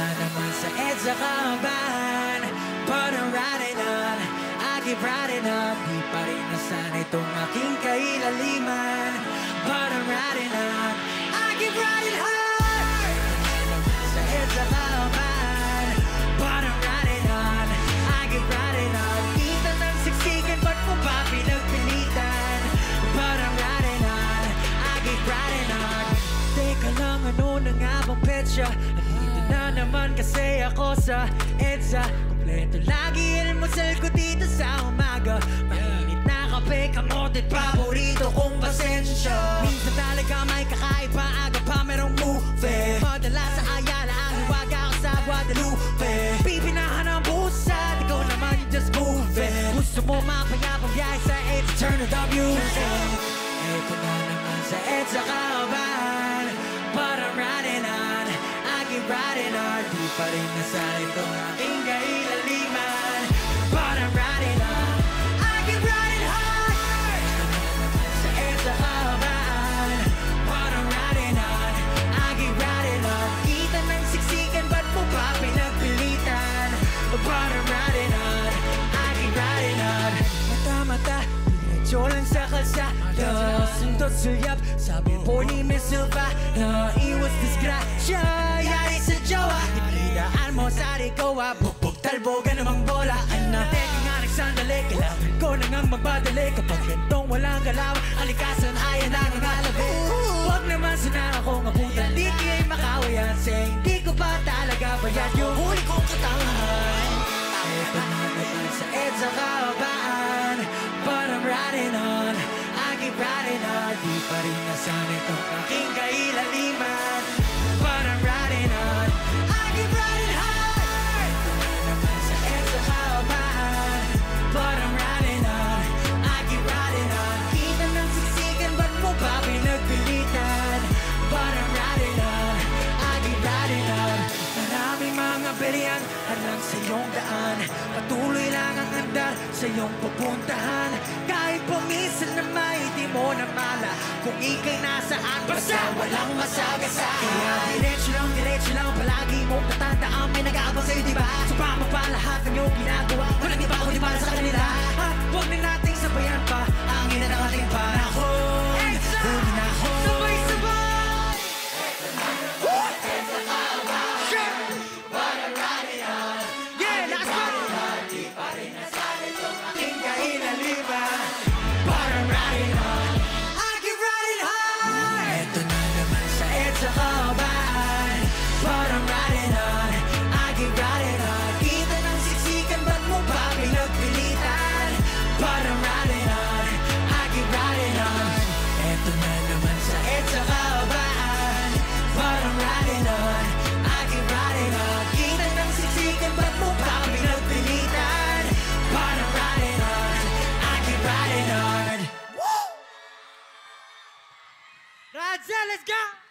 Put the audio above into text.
na naman sa EDSA kaban, but I'm riding on, I keep riding up. Di pa rin nasan itong aking kailaliman, but I'm riding on, I keep riding hard. Sa EDSA kaban, but I'm riding on, I keep riding on. Kita ng siksikan, ba't mo ba pinagpilitan? But I'm riding on, I keep riding on. Teka lang, ano na nga bang petsa? Andito na naman kasi ako sa EDSA. Kompleto lagi almusal ko dito sa umaga. Mainit na kape, kamote't paborito kong pasensya. Minsan talaga may kakaiba, aga pa merong movie. Madalas sa Ayala, ang hiwaga ko sa Guadalupe. Pipinahan ang busad, ikaw naman yung just moving. Gusto mo mapayapang biyahe sa EDSA, turn the music. Ito na naman sa EDSA kaban, but I'm riding on, I keep riding on. Di pa rin nasan itong aking kailaliman, but I'm riding on, I keep riding hard. Sa EDSA kaban, but I'm riding on, I keep riding on. Kita ng siksikan, ba't mo ba pinagpilitan? But I'm riding on, I keep riding on. Mata-mata, diretso lang sa kalsada, sundot sulyap, sabi po ni Miss Silva na iwas disgrasya, yari sa jowa. Ipidaan mo sa rikawa, bukbog talbogan namang bola. Anak, teka nga nagsandali, kailangan ko na ngang magbadali. Kapag gantong walang galaw, alikasan ay ang alabi. Huwag naman sana akong abutan, di kiya'y makawayan. Say, hindi ko pa talaga bayad yung huli kong katangahan. Ito na naman sa EDSA kaban, but I'm riding on, I keep riding on. Di pa rin nasan itong aking kailaliman, but I'm riding on, I keep riding hard. Ito na naman sa EDSA kaban, but I'm riding on, I keep riding on. Kita ng siksikan, ba't mo ba pinagpilitan? But I'm riding on, I keep riding on. Maraming mga berian halang sa iyong daan, patuloy lang ang andar sa iyong pupuntahan. Kahit pumisan na may di mo na mala kung ika'y nasaan, basta walang masagasaan. Kaya diretso lang palagi mong tatandaan, may nag-aabang sa'yo diba? Sa pamapalahat ng iyong ginagawa, walang iba kundi para sa kanila. At huwag na nating sabayan pa ang ina ng ating panahon. Huli na ako, sabay-sabay. Sa kaban, but I'm riding on, I keep riding on. Kita ng siksikan, ba't mo ba pinagpilitan? But I'm riding on, I keep riding on. Eto na naman sa EDSA kaban, but I'm riding on, I keep riding on. Kita ng siksikan, ba't mo ba pinagpilitan? But I'm riding on, I keep riding on. Woo! Radzel, let's go!